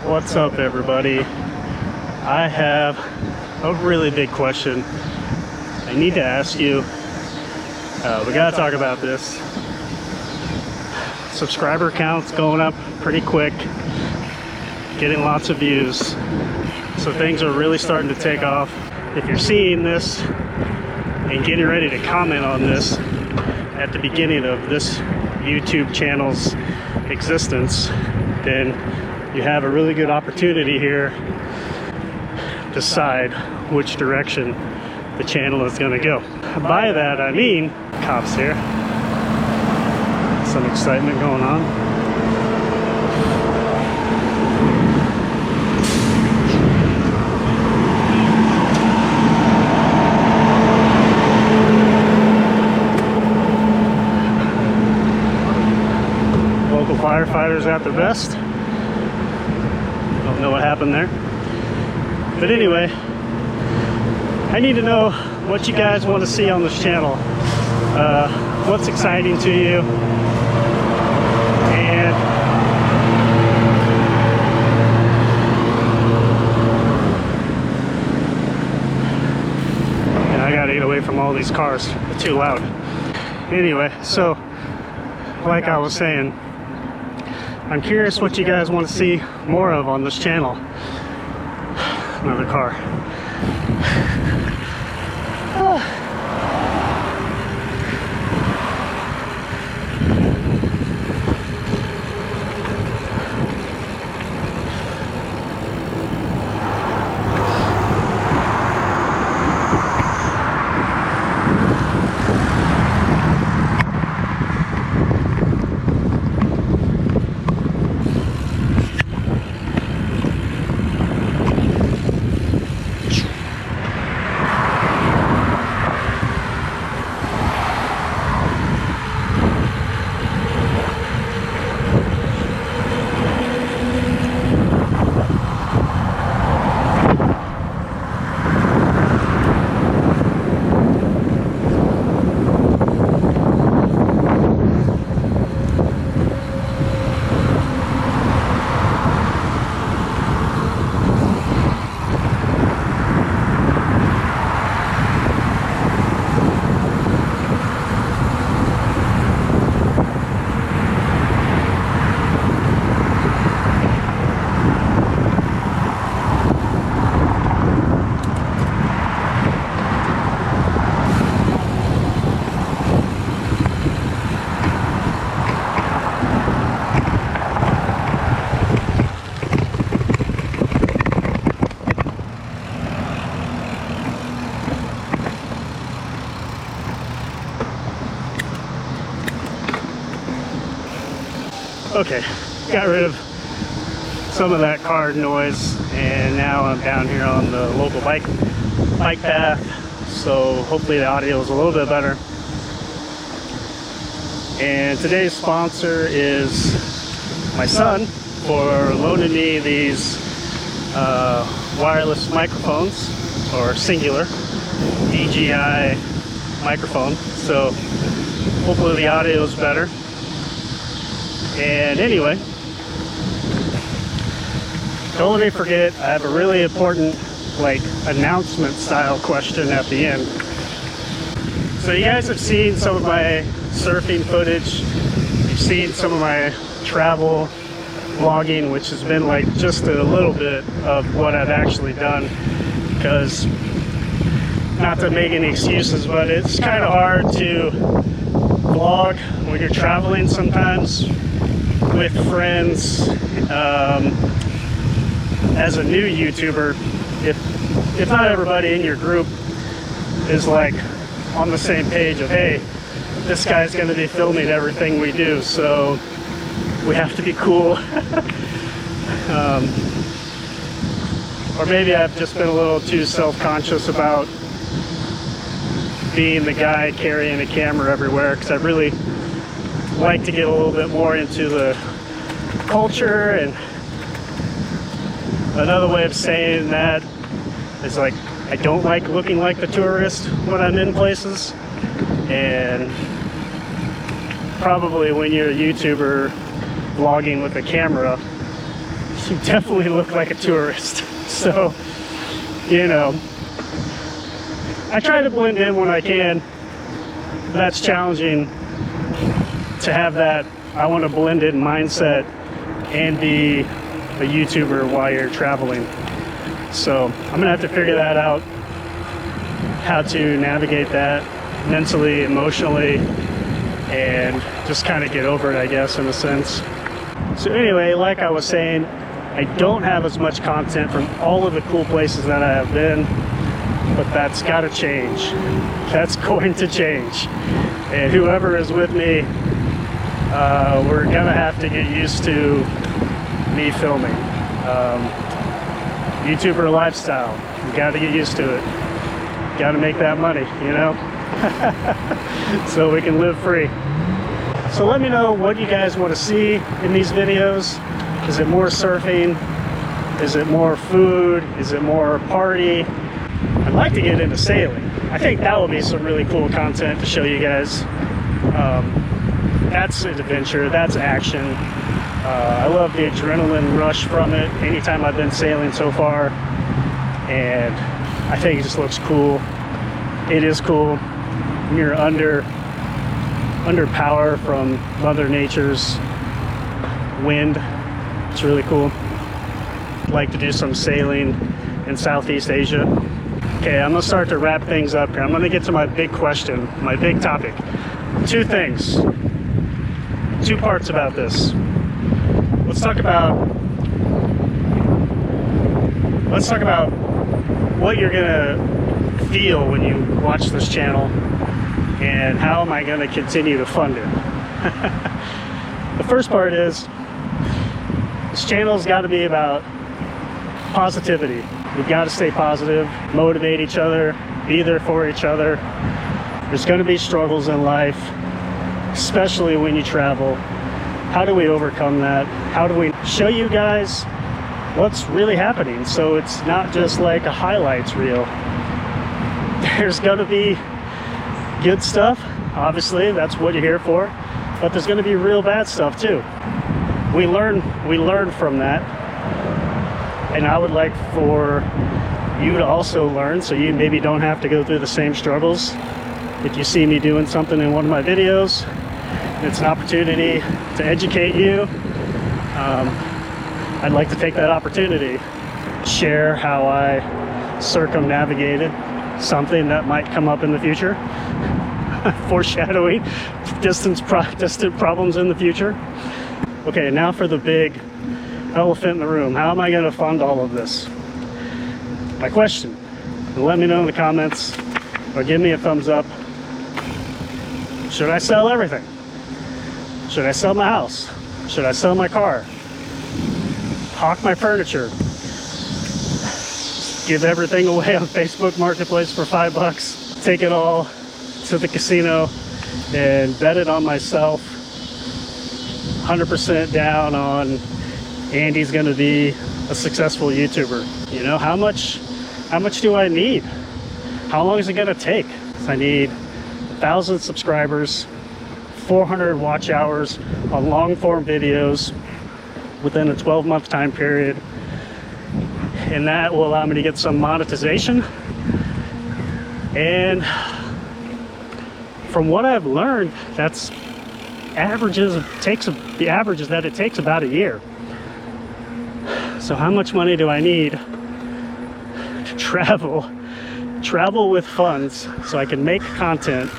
What's up, everybody? I have a really big question I need to ask you. We gotta talk about this. Subscriber count's going up pretty quick, getting lots of views, so things are really starting to take off. If you're seeing this and getting ready to comment on this at the beginning of this YouTube channel's existence, then you have a really good opportunity here to decide which direction the channel is going to go. By that I mean, cops here, some excitement going on. Local firefighters at their best. Don't know what happened there. But anyway, I need to know what you guys want to see on this channel. What's exciting to you? And I gotta get away from all these cars. They're too loud. Anyway, so like I was saying, I'm curious what you guys want to see more of on this channel. Another car. Okay, got rid of some of that car noise, and now I'm down here on the local bike path, so hopefully the audio is a little bit better. And today's sponsor is my son for loaning me these wireless microphones, or singular DJI microphone, so hopefully the audio is better. And anyway, don't let me forget, I have a really important announcement style question at the end. So you guys have seen some of my surfing footage, you've seen some of my travel vlogging, which has been just a little bit of what I've actually done, because not to make any excuses, but it's kind of hard to vlog when you're traveling sometimes with friends. As a new YouTuber, if not everybody in your group is on the same page of, hey, this guy's going to be filming everything we do, so we have to be cool. Or maybe I've just been a little too self-conscious about being the guy carrying a camera everywhere, because I really like to get a little bit more into the culture. And another way of saying that is I don't like looking like the tourist when I'm in places. And probably when you're a YouTuber vlogging with a camera, you definitely look like a tourist. So, you know, I try to blend in when I can. That's challenging to have that I want to blend in mindset and be a YouTuber while you're traveling. So I'm gonna have to figure that out, how to navigate that mentally, emotionally, and just kind of get over it, I guess, in a sense. So anyway, like I was saying, I don't have as much content from all of the cool places that I have been, but that's got to change. That's going to change. And whoever is with me, we're gonna have to get used to me filming. YouTuber lifestyle, you got to get used to it. Got to make that money, you know? So we can live free. So let me know what you guys want to see in these videos. Is it more surfing? Is it more food? Is it more party? I'd like to get into sailing. I think that will be some really cool content to show you guys. That's an adventure, that's action. I love the adrenaline rush from it anytime I've been sailing so far, and I think it just looks cool. It is cool when you're under power from Mother Nature's wind. It's really cool. I'd like to do some sailing in Southeast Asia. Okay, I'm gonna start to wrap things up here. I'm gonna get to my big question, my big topic. Two things, two parts about this. Let's talk about what you're gonna feel when you watch this channel, and how am I gonna continue to fund it. The first part is, this channel's got to be about positivity. We've got to stay positive, motivate each other, be there for each other. There's going to be struggles in life, especially when you travel. How do we overcome that? How do we show you guys what's really happening, so it's not just like a highlights reel? There's going to be good stuff, obviously, that's what you're here for, but there's going to be real bad stuff too. We learn from that, and I would like for you to also learn, so you maybe don't have to go through the same struggles. If you see me doing something in one of my videos, it's an opportunity to educate you. I'd like to take that opportunity, share how I circumnavigated something that might come up in the future. Foreshadowing distant problems in the future. Okay, now for the big elephant in the room. How am I going to fund all of this? My question, and let me know in the comments, or give me a thumbs up. Should I sell everything? Should I sell my house? Should I sell my car? Hawk my furniture? Give everything away on Facebook Marketplace for $5? Take it all to the casino and bet it on myself? 100% down on Andy's gonna be a successful YouTuber. You know, how much do I need? How long is it gonna take? I need 1,000 subscribers, 400 watch hours on long form videos within a 12-month time period, and that will allow me to get some monetization. And from what I've learned, that's the average is that it takes about a year. So how much money do I need to travel with funds so I can make content,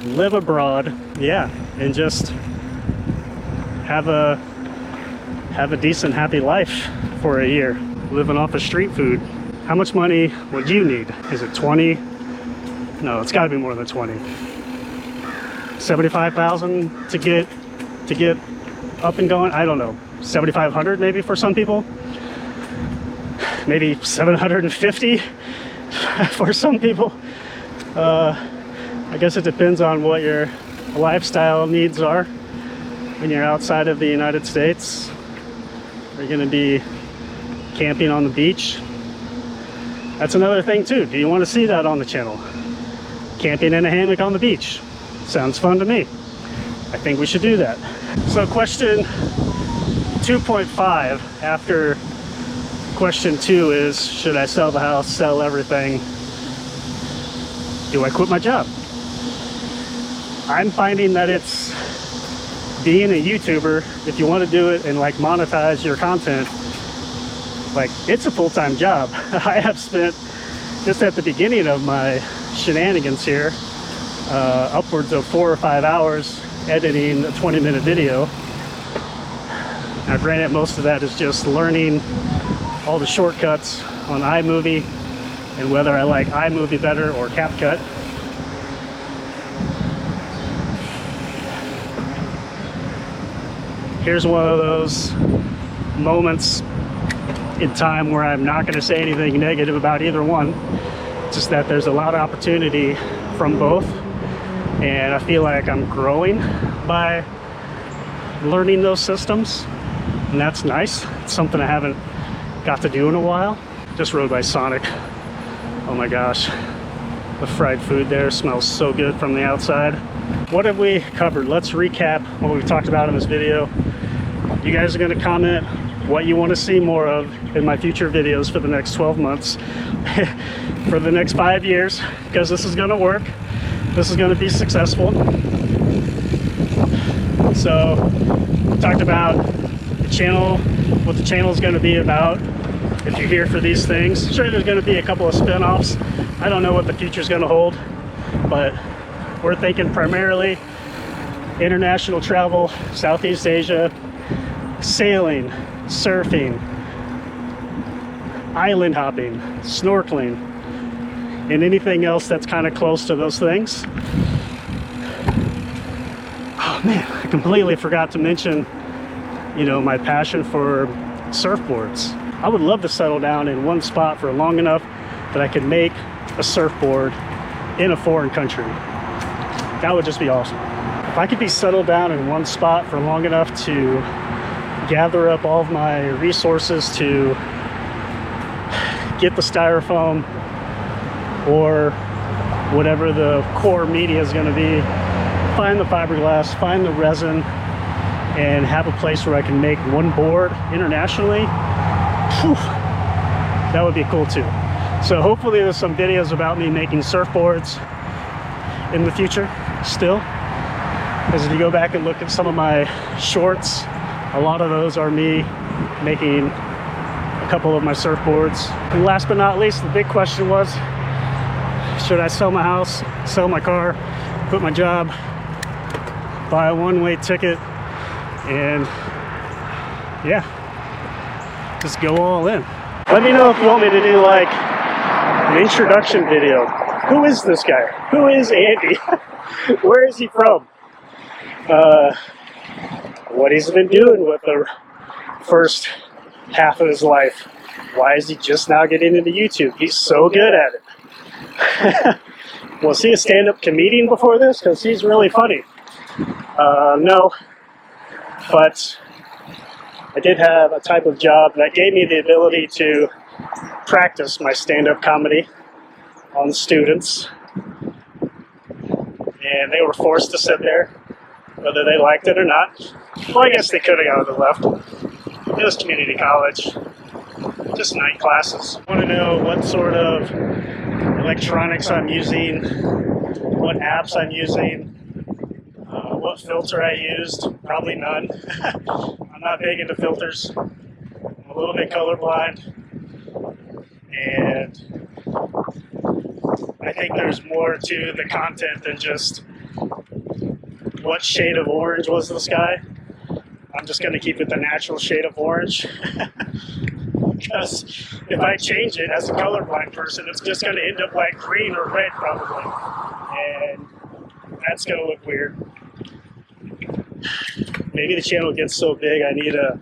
live abroad, yeah, and just have a decent, happy life for a year, living off of street food? How much money would you need? Is it 20? No, it's got to be more than 20. 75,000 to get up and going? I don't know. 7,500 maybe for some people. Maybe 750 for some people. I guess it depends on what your lifestyle needs are when you're outside of the United States. Are you going to be camping on the beach? That's another thing too. Do you want to see that on the channel? Camping in a hammock on the beach. Sounds fun to me. I think we should do that. So question 2.5, after Question 2 is, should I sell the house, sell everything? Do I quit my job? I'm finding that it's being a YouTuber, if you want to do it and like monetize your content, like it's a full-time job. I have spent, just at the beginning of my shenanigans here, upwards of 4 or 5 hours editing a 20-minute video. Now granted, most of that is just learning all the shortcuts on iMovie and whether I like iMovie better or CapCut. Here's one of those moments in time where I'm not going to say anything negative about either one, just that there's a lot of opportunity from both, and I feel like I'm growing by learning those systems, and that's nice. It's something I haven't got to do in a while. Just rode by Sonic. Oh my gosh, the fried food there smells so good from the outside. What have we covered? Let's recap what we've talked about in this video. You guys are going to comment what you want to see more of in my future videos for the next 12 months, for the next 5 years, because this is going to work. This is going to be successful. So, we talked about the channel, what the channel is going to be about. If you're here for these things, sure, there's going to be a couple of spin-offs. I don't know what the future is going to hold, but we're thinking primarily international travel, Southeast Asia, sailing, surfing, island hopping, snorkeling, and anything else that's kind of close to those things. Oh man, I completely forgot to mention, you know, my passion for surfboards. I would love to settle down in one spot for long enough that I could make a surfboard in a foreign country. That would just be awesome. If I could be settled down in one spot for long enough to gather up all of my resources to get the styrofoam or whatever the core media is going to be, find the fiberglass, find the resin, and have a place where I can make one board internationally, whew, that would be cool too. So hopefully there's some videos about me making surfboards in the future still, because if you go back and look at some of my shorts, a lot of those are me making a couple of my surfboards. And last but not least, the big question was, should I sell my house, sell my car, quit my job, buy a one-way ticket, and yeah, just go all in. Let me know if you want me to do like an introduction video. Who is this guy? Who is Andy? Where is he from? What he's been doing with the first half of his life. Why is he just now getting into YouTube? He's so good at it. Was he a stand-up comedian before this? Because he's really funny. No, but I did have a type of job that gave me the ability to practice my stand-up comedy on students, and they were forced to sit there, whether they liked it or not. Well, I guess they could have gone to the left. It was community college, just night classes. I want to know what sort of electronics I'm using, what apps I'm using, what filter I used. Probably none. I'm not big into filters. I'm a little bit colorblind, and I think there's more to the content than just what shade of orange was the sky. I'm just going to keep it the natural shade of orange. Because if I change it as a colorblind person, it's just going to end up like green or red probably. And that's going to look weird. Maybe the channel gets so big I need a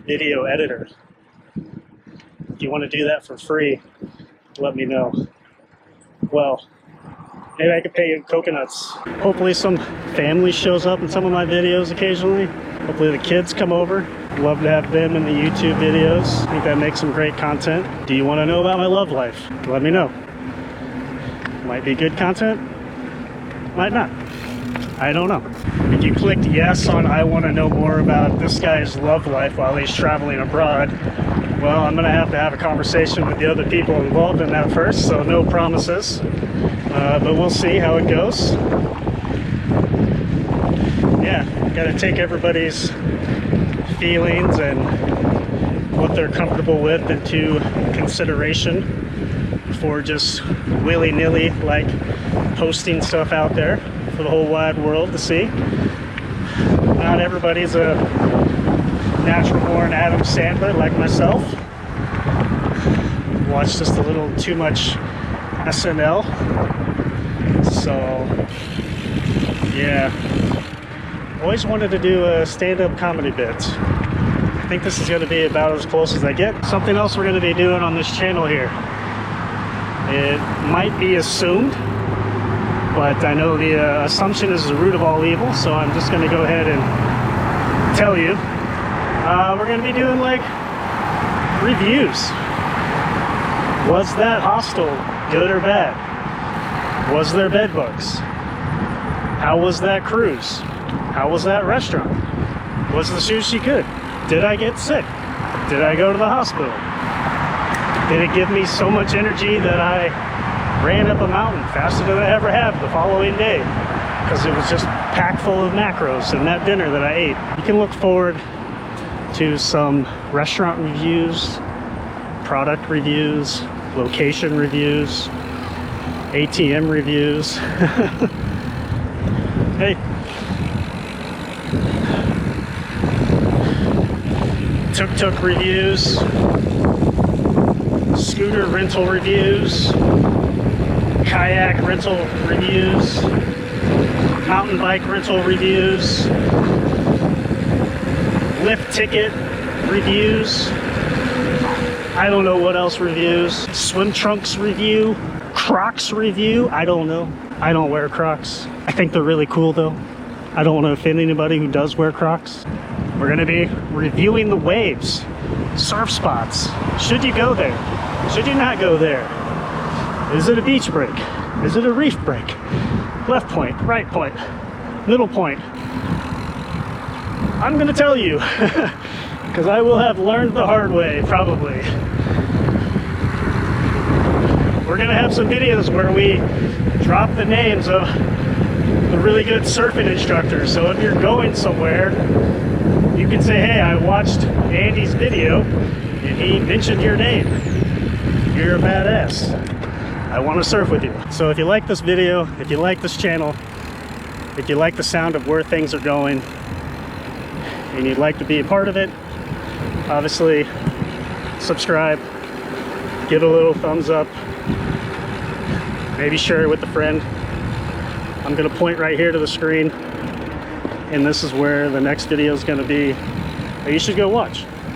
video editor. If you want to do that for free, let me know. Well, maybe I could pay you in coconuts. Hopefully some family shows up in some of my videos occasionally. Hopefully the kids come over. Love to have them in the YouTube videos. I think that makes some great content. Do you want to know about my love life? Let me know. Might be good content, might not. I don't know. If you clicked yes on I want to know more about this guy's love life while he's traveling abroad, Well, I'm gonna have to have a conversation with the other people involved in that first, so no promises, but we'll see how it goes. Yeah, gotta take everybody's feelings and what they're comfortable with into consideration before just willy-nilly like posting stuff out there for the whole wide world to see. Not everybody's a natural-born Adam Sandler like myself. Watched just a little too much SNL, so yeah. Always wanted to do a stand-up comedy bit. I think this is going to be about as close as I get. Something else we're going to be doing on this channel here. It might be assumed, but I know the assumption is the root of all evil, so I'm just going to go ahead and tell you. We're going to be doing like reviews. Was that hostel good or bad? Was there bed bugs? How was that cruise? How was that restaurant? Was the sushi good? Did I get sick? Did I go to the hospital? Did it give me so much energy that I ran up a mountain faster than I ever have the following day? Because it was just packed full of macros in that dinner that I ate. You can look forward to some restaurant reviews, product reviews, location reviews, ATM reviews. Hey. Tuk-tuk reviews, scooter rental reviews, kayak rental reviews, mountain bike rental reviews, lift ticket reviews, I don't know what else reviews, swim trunks review, Crocs review, I don't know. I don't wear Crocs. I think they're really cool though. I don't want to offend anybody who does wear Crocs. We're going to be reviewing the waves, surf spots. Should you go there? Should you not go there? Is it a beach break? Is it a reef break? Left point, right point, middle point. I'm going to tell you, because I will have learned the hard way, probably. We're going to have some videos where we drop the names of the really good surfing instructors. So if you're going somewhere, you can say, hey, I watched Andy's video and he mentioned your name. You're a badass. I want to surf with you. So if you like this video, if you like this channel, if you like the sound of where things are going, and you'd like to be a part of it, obviously subscribe, give a little thumbs up, maybe share it with a friend. I'm going to point right here to the screen, and this is where the next video is going to be that you should go watch.